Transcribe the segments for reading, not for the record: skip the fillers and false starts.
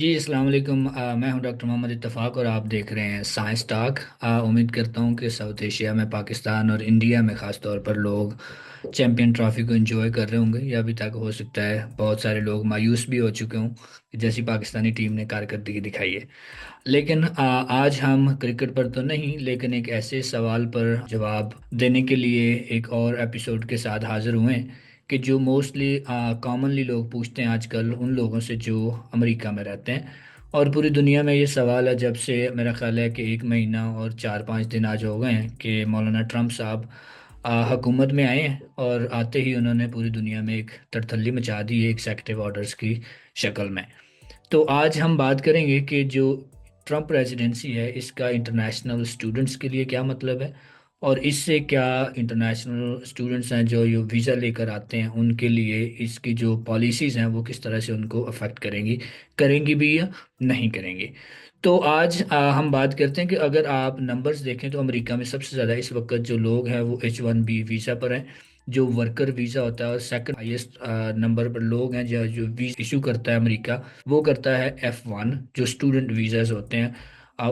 جی السلام علیکم، میں ہوں ڈاکٹر محمد اتفاق اور آپ دیکھ رہے ہیں سائنس ٹاک۔ امید کرتا ہوں کہ ساؤتھ ایشیا میں پاکستان اور انڈیا میں خاص طور پر لوگ چیمپئن ٹرافی کو انجوائے کر رہے ہوں گے، یا ابھی تک ہو سکتا ہے بہت سارے لوگ مایوس بھی ہو چکے ہوں کہ جیسی پاکستانی ٹیم نے کارکردگی دکھائی ہے۔ لیکن آج ہم کرکٹ پر تو نہیں، لیکن ایک ایسے سوال پر جواب دینے کے لیے ایک اور ایپیسوڈ کے ساتھ حاضر ہوئے ہیں کہ جو موسٹلی کامنلی لوگ پوچھتے ہیں آج کل ان لوگوں سے جو امریکہ میں رہتے ہیں، اور پوری دنیا میں یہ سوال ہے جب سے میرا خیال ہے کہ 1 مہینہ اور 4 5 دن آج ہو گئے ہیں کہ مولانا ٹرمپ صاحب حکومت میں آئے ہیں، اور آتے ہی انہوں نے پوری دنیا میں ایک تڑتھلی مچا دی ہے ایگزیکٹو آرڈرز کی شکل میں۔ تو آج ہم بات کریں گے کہ جو ٹرمپ ریزیڈنسی ہے اس کا انٹرنیشنل اسٹوڈنٹس کے لیے کیا مطلب ہے، اور اس سے کیا انٹرنیشنل اسٹوڈنٹس ہیں جو یہ ویزا لے کر آتے ہیں ان کے لیے اس کی جو پالیسیز ہیں وہ کس طرح سے ان کو افیکٹ کریں گی بھی یا نہیں کریں گی۔ تو آج ہم بات کرتے ہیں کہ اگر آپ نمبرز دیکھیں تو امریکہ میں سب سے زیادہ اس وقت جو لوگ ہیں وہ H1B ویزا پر ہیں، جو ورکر ویزا ہوتا ہے، اور سیکنڈ ہائیسٹ نمبر پر لوگ ہیں جو ویزا ایشو کرتا ہے امریکہ، وہ کرتا ہے F1 جو اسٹوڈنٹ ویزاز ہوتے ہیں۔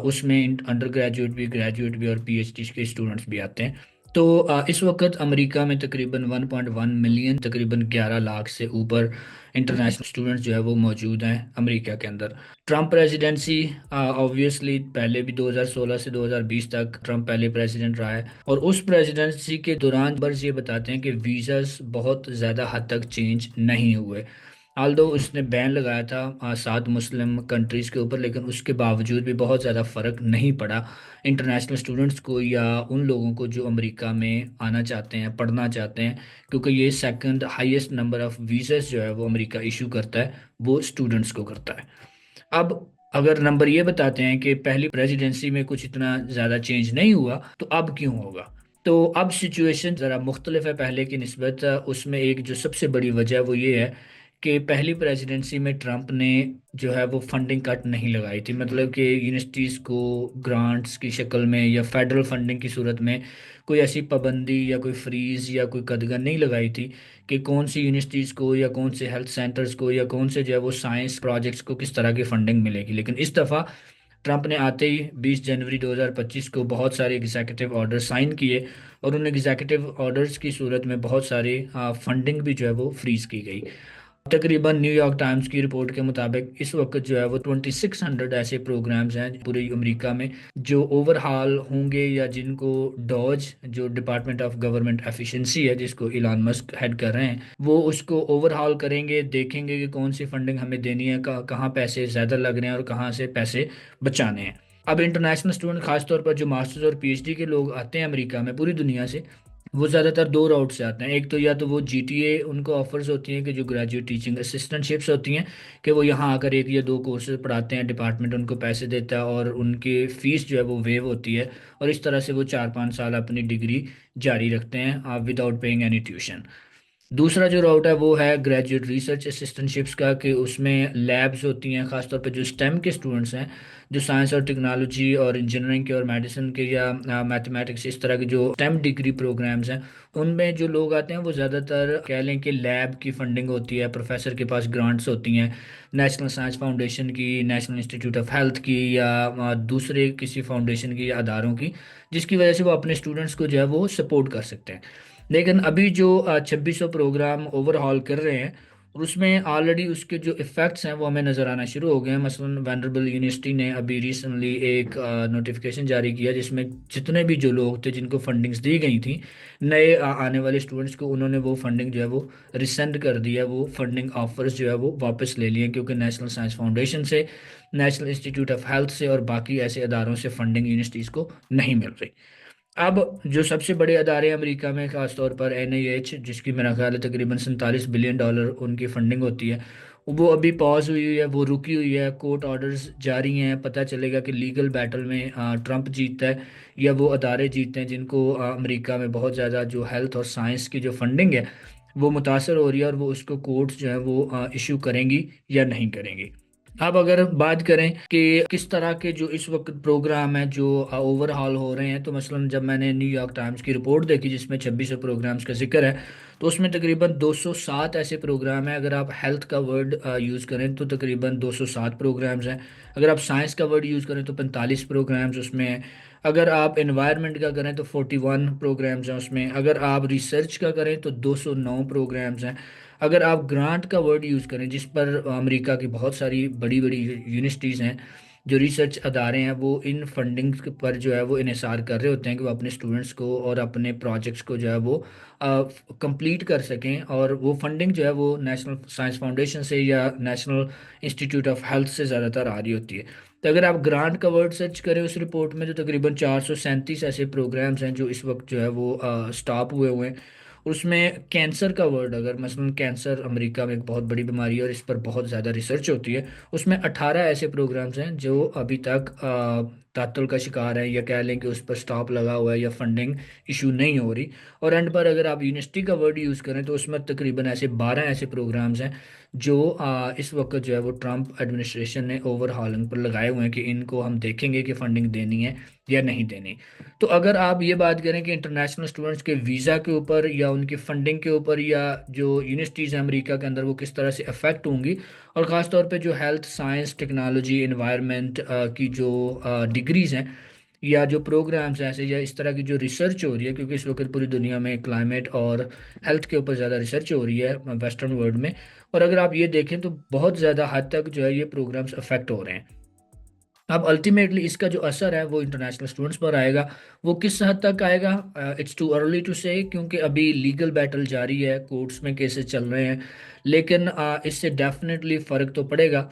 اس میں انڈر گریجویٹ بھی، گریجویٹ بھی اور PhD کے اسٹوڈنٹس بھی آتے ہیں۔ تو اس وقت امریکہ میں تقریباً 1.1 ملین، تقریباً 11 لاکھ سے اوپر انٹرنیشنل اسٹوڈنٹس جو ہے وہ موجود ہیں امریکہ کے اندر۔ ٹرمپ پریزیڈنسی آبویسلی پہلے بھی 2016 سے 2020 تک ٹرمپ پہلے پریزیڈنٹ رہا ہے، اور اس پریزیڈنسی کے دوران برز یہ بتاتے ہیں کہ ویزاز بہت زیادہ حد تک چینج نہیں ہوئے۔ آلدو اس نے بین لگایا تھا 7 مسلم کنٹریز کے اوپر، لیکن اس کے باوجود بھی بہت زیادہ فرق نہیں پڑا انٹرنیشنل اسٹوڈنٹس کو یا ان لوگوں کو جو امریکہ میں آنا چاہتے ہیں، پڑھنا چاہتے ہیں، کیونکہ یہ second highest number of visas جو ہے وہ امریکہ ایشو کرتا ہے وہ اسٹوڈنٹس کو کرتا ہے۔ اب اگر نمبر یہ بتاتے ہیں کہ پہلی پریزیڈنسی میں کچھ اتنا زیادہ چینج نہیں ہوا تو اب کیوں ہوگا؟ تو اب سچویشن ذرا مختلف ہے پہلے کی نسبت۔ اس میں ایک جو سب سے بڑی وجہ وہ یہ ہے کہ پہلی پریزیڈنسی میں ٹرمپ نے جو ہے وہ فنڈنگ کٹ نہیں لگائی تھی، مطلب کہ یونیورسٹیز کو گرانٹس کی شکل میں یا فیڈرل فنڈنگ کی صورت میں کوئی ایسی پابندی یا کوئی فریز یا کوئی قدغن نہیں لگائی تھی کہ کون سی یونیورسٹیز کو یا کون سے ہیلتھ سینٹرز کو یا کون سے جو ہے وہ سائنس پروجیکٹس کو کس طرح کی فنڈنگ ملے گی۔ لیکن اس دفعہ ٹرمپ نے آتے ہی 20 جنوری 2025 کو بہت سارے ایگزیکٹو آرڈر سائن کیے، اور ان ایگزیکٹو آرڈرز کی صورت میں بہت ساری فنڈنگ بھی جو ہے وہ فریز کی گئی۔ تقریباً نیو یارک ٹائمز کی رپورٹ کے مطابق اس وقت جو ہے وہ 2600 ایسے پروگرامز ہیں پورے امریکہ میں جو اوور ہال ہوں گے، یا جن کو ڈوج جو ڈپارٹمنٹ آف گورنمنٹ ایفیشنسی ہے جس کو ایلان مسک ہیڈ کر رہے ہیں، وہ اس کو اوور ہال کریں گے، دیکھیں گے کہ کون سی فنڈنگ ہمیں دینی ہے، کہاں پیسے زیادہ لگ رہے ہیں اور کہاں سے پیسے بچانے ہیں۔ اب انٹرنیشنل اسٹوڈنٹ خاص طور پر جو ماسٹرز اور PhD کے لوگ آتے ہیں امریکہ میں پوری دنیا سے، وہ زیادہ تر دو راؤٹ سے آتے ہیں۔ ایک تو یا تو وہ GTA ان کو آفرز ہوتی ہیں کہ جو گریجویٹ ٹیچنگ اسسٹنٹ شپس ہوتی ہیں، کہ وہ یہاں آ کر 1 یا 2 کورسز پڑھاتے ہیں، ڈپارٹمنٹ ان کو پیسے دیتا ہے اور ان کی فیس جو ہے وہ ویو ہوتی ہے، اور اس طرح سے وہ 4 5 سال اپنی ڈگری جاری رکھتے ہیں وداؤٹ پیئنگ اینی ٹیوشن۔ دوسرا جو راؤٹ ہے وہ ہے گریجویٹ ریسرچ اسسٹنٹ شپس کا، کہ اس میں لیبز ہوتی ہیں، خاص طور پہ جو STEM کے اسٹوڈنٹس ہیں، جو سائنس اور ٹیکنالوجی اور انجینئرنگ کے اور میڈیسن کے یا میتھمیٹکس اس طرح کے جو STEM ڈگری پروگرامز ہیں، ان میں جو لوگ آتے ہیں وہ زیادہ تر کہہ لیں کہ لیب کی فنڈنگ ہوتی ہے، پروفیسر کے پاس گرانٹس ہوتی ہیں، نیشنل سائنس فاؤنڈیشن کی، نیشنل انسٹیٹیوٹ آف ہیلتھ کی، یا دوسرے کسی فاؤنڈیشن کی یا اداروں کی، جس کی وجہ سے وہ اپنے اسٹوڈنٹس کو جو ہے وہ سپورٹ کر سکتے ہیں۔ لیکن ابھی جو 2600 پروگرام اوور ہال کر رہے ہیں، اور اس میں آلریڈی اس کے جو ایفیکٹس ہیں وہ ہمیں نظر آنا شروع ہو گئے ہیں۔ مثلا وینڈربل یونیورسٹی نے ابھی ریسنٹلی ایک نوٹیفیکیشن جاری کیا جس میں جتنے بھی جو لوگ تھے جن کو فنڈنگز دی گئی تھیں نئے آنے والے اسٹوڈنٹس کو، انہوں نے وہ فنڈنگ جو ہے وہ ریسینڈ کر دی ہے، وہ فنڈنگ آفرز جو ہے وہ واپس لے لیے، کیونکہ نیشنل سائنس فاؤنڈیشن سے، نیشنل انسٹیٹیوٹ آف ہیلتھ سے اور باقی ایسے اداروں سے فنڈنگ یونیورسٹیز کو نہیں مل رہی۔ اب جو سب سے بڑے ادارے امریکہ میں خاص طور پر NIH، جس کی میرا خیال ہے تقریباً $47 بلین ان کی فنڈنگ ہوتی ہے، وہ ابھی پاز ہوئی ہوئی ہے، وہ رکی ہوئی ہے، کورٹ آرڈرز جاری ہیں۔ پتہ چلے گا کہ لیگل بیٹل میں ٹرمپ جیتتا ہے یا وہ ادارے جیتتے ہیں جن کو امریکہ میں بہت زیادہ جو ہیلتھ اور سائنس کی جو فنڈنگ ہے وہ متاثر ہو رہی ہے، اور وہ اس کو کورٹس جو ہے وہ ایشو کریں گی یا نہیں کریں گی۔ अब अगर बात करें कि किस तरह के जो इस वक्त प्रोग्राम हैं जो ओवरहाल हो रहे हैं, तो मसलन जब मैंने न्यूयॉर्क टाइम्स की रिपोर्ट देखी जिसमें 2600 प्रोग्राम्स का जिक्र है, तो उसमें तकरीबन 207 ऐसे प्रोग्राम हैं। अगर आप हेल्थ का वर्ड यूज़ करें तो तकरीबन 207 प्रोग्राम्स हैं। अगर आप साइंस का वर्ड यूज़ करें तो 45 प्रोग्राम्स उसमें हैं। अगर आप एनवायरनमेंट का करें तो 41 प्रोग्राम्स हैं उसमें। अगर आप रिसर्च का करें तो 209 प्रोग्राम्स हैं। अगर आप ग्रांट का वर्ड यूज़ करें, जिस पर अमेरिका की बहुत सारी बड़ी बड़ी यूनिवर्सिटीज़ हैं, जो रिसर्च अदारे हैं, वो इन फंडिंग पर जो है वो इन्हिसार कर रहे होते हैं कि वो अपने स्टूडेंट्स को और अपने प्रोजेक्ट्स को जो है वो कंप्लीट कर सकें। और वो फंडिंग जो है वो नेशनल साइंस फाउंडेशन से या नेशनल इंस्टीट्यूट ऑफ हेल्थ से ज़्यादातर आ रही होती है। तो अगर आप ग्रांट का वर्ड सर्च करें उस रिपोर्ट में, तो तकरीबन 437 ऐसे प्रोग्राम्स हैं जो इस वक्त जो है वो स्टॉप हुए हुए हैं। उसमें कैंसर का वर्ड, अगर मसलन कैंसर अमेरिका में एक बहुत बड़ी बीमारी है और इस पर बहुत ज़्यादा रिसर्च होती है, उसमें 18 ऐसे प्रोग्राम्स हैं जो अभी तक तात्तुल का शिकार है, या कह लें कि उस पर स्टॉप लगा हुआ है या फंडिंग इशू नहीं हो रही। और एंड पर अगर आप यूनिवर्सिटी का वर्ड यूज़ करें तो उसमें तकरीबन ऐसे 12 ऐसे प्रोग्राम्स हैं जो इस वक्त जो है वो ट्रंप एडमिनिस्ट्रेशन ने ओवरहॉलिंग पर लगाए हुए हैं कि इनको हम देखेंगे कि फंडिंग देनी है या नहीं देनी। तो अगर आप ये बात करें कि इंटरनेशनल स्टूडेंट्स के वीज़ा के ऊपर या उनकी फ़ंडिंग के ऊपर या जो यूनिवर्सिटीज़ हैं अमेरिका के अंदर वो किस तरह से अफेक्ट होंगी, और ख़ास तौर पे जो हेल्थ साइंस टेक्नोलॉजी एनवायरनमेंट की जो डिग्रीज़ हैं या जो प्रोग्राम्स हैं ऐसे, या इस तरह की जो रिसर्च हो रही है, क्योंकि इस वक्त पूरी दुनिया में क्लाइमेट और हेल्थ के ऊपर ज़्यादा रिसर्च हो रही है वेस्टर्न वर्ल्ड में। और अगर आप ये देखें तो बहुत ज़्यादा हद तक जो है ये प्रोग्राम्स अफेक्ट हो रहे हैं। अब अल्टीमेटली इसका जो असर है वो इंटरनेशनल स्टूडेंट्स पर आएगा। वो किस हद तक आएगा, इट्स टू अर्ली टू से, क्योंकि अभी लीगल बैटल जारी है, कोर्ट्स में केसेस चल रहे हैं। लेकिन इससे डेफिनेटली फ़र्क तो पड़ेगा।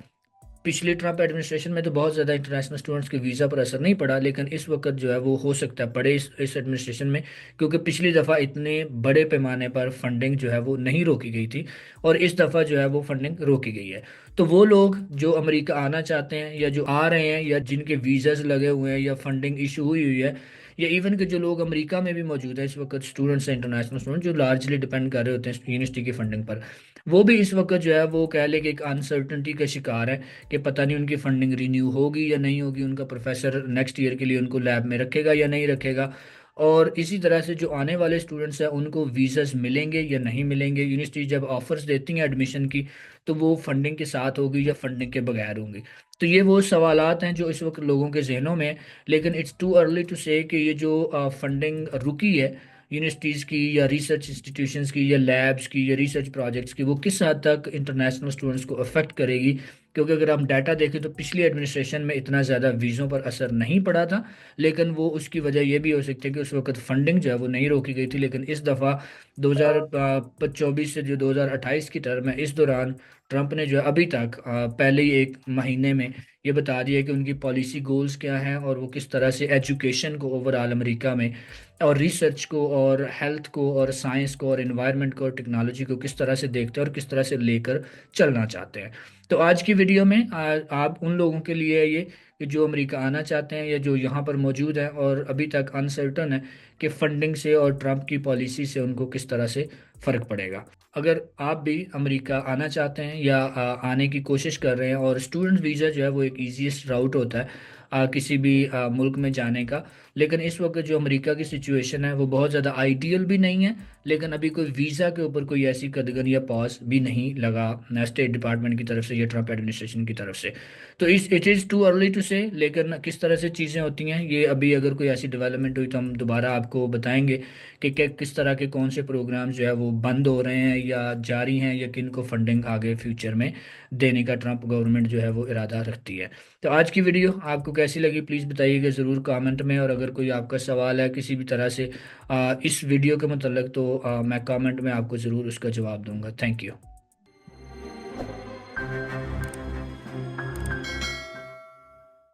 पिछली ट्रंप एडमिनिस्ट्रेशन में तो बहुत ज़्यादा इंटरनेशनल स्टूडेंट्स के वीज़ा पर असर नहीं पड़ा, लेकिन इस वक्त जो है वो हो सकता है पड़े इस एडमिनिस्ट्रेशन में, क्योंकि पिछली दफ़ा इतने बड़े पैमाने पर फंडिंग जो है वो नहीं रोकी गई थी, और इस दफ़ा जो है वो फंडिंग रोकी गई है। तो वो लोग जो अमेरिका आना चाहते हैं या जो आ रहे हैं या जिनके वीज़ाज लगे हुए हैं या फंडिंग इशू हुई हुई है, या इवन के जो लोग अमेरिका में भी मौजूद है इस वक्त, स्टूडेंट्स हैं इंटरनेशनल स्टूडेंट जो लार्जली डिपेंड कर रहे होते हैं यूनिवर्सिटी की फंडिंग पर, वो भी इस वक्त जो है वो कह ले कि एक अनसर्टनिटी का शिकार है कि पता नहीं उनकी फंडिंग रिन्यू होगी या नहीं होगी, उनका प्रोफेसर नेक्स्ट ईयर के लिए उनको लैब में रखेगा या नहीं रखेगा। और इसी तरह से जो आने वाले स्टूडेंट्स हैं उनको वीज़ास मिलेंगे या नहीं मिलेंगे। यूनिवर्सिटी जब ऑफर्स देती हैं एडमिशन की, तो वो फंडिंग के साथ होगी या फंडिंग के बगैर होंगी। तो ये वो सवालात हैं जो इस वक्त लोगों के जहनों में हैं। लेकिन इट्स टू अर्ली टू से कि ये जो फंडिंग रुकी है यूनिवर्सिटीज़ की या रिसर्च इंस्टीट्यूशंस की या लैब्स की या रिसर्च प्रोजेक्ट्स की, वो किस हद तक इंटरनेशनल स्टूडेंट्स को अफेक्ट करेगी। क्योंकि अगर हम डाटा देखें तो पिछली एडमिनिस्ट्रेशन में इतना ज़्यादा वीज़ों पर असर नहीं पड़ा था, लेकिन वो उसकी वजह ये भी हो सकती है कि उस वक्त फंडिंग जो है वो नहीं रोकी गई थी। लेकिन इस दफ़ा 2024 से जो 2028 की टर्म है, इस दौरान ट्रंप ने जो है अभी तक पहले ही एक महीने में ये बता दिया कि उनकी पॉलिसी गोल्स क्या हैं और वो किस तरह से एजुकेशन को ओवरऑल अमेरिका में और रिसर्च को और हेल्थ को और साइंस को और एनवायरनमेंट को और टेक्नोलॉजी को किस तरह से देखते हैं और किस तरह से लेकर चलना चाहते हैं। तो आज की वीडियो में आप उन लोगों के लिए ये कि जो अमेरिका आना चाहते हैं या जो यहाँ पर मौजूद हैं और अभी तक अनसर्टन है कि फंडिंग से और ट्रंप की पॉलिसी से उनको किस तरह से फ़र्क पड़ेगा। अगर आप भी अमेरिका आना चाहते हैं या आने की कोशिश कर रहे हैं, और स्टूडेंट वीज़ा जो है वो एक ईजीएस्ट राउट होता है किसी भी मुल्क में जाने का। लेकिन इस वक्त जो अमेरिका की सिचुएशन है वो बहुत ज़्यादा आइडियल भी नहीं है, लेकिन अभी कोई वीज़ा के ऊपर कोई ऐसी कदगन या पॉज भी नहीं लगा स्टेट डिपार्टमेंट की तरफ से या ट्रंप एडमिनिस्ट्रेशन की तरफ से। तो इस it is too early to say, लेकिन किस तरह से चीज़ें होती हैं ये अभी अगर कोई ऐसी डेवलपमेंट हुई तो हम दोबारा आपको बताएंगे कि किस तरह के कौन से प्रोग्राम जो है वो बंद हो रहे हैं या जारी हैं, या किन को फंडिंग आगे फ्यूचर में देने का ट्रंप गवर्नमेंट जो है वो इरादा रखती है। तो आज की वीडियो आपको कैसी लगी प्लीज़ बताइएगा ज़रूर कमेंट में, और अगर कोई आपका सवाल है किसी भी तरह से इस वीडियो के मतलब, तो मैं कमेंट में आपको ज़रूर उसका जवाब दूंगा। Thank you.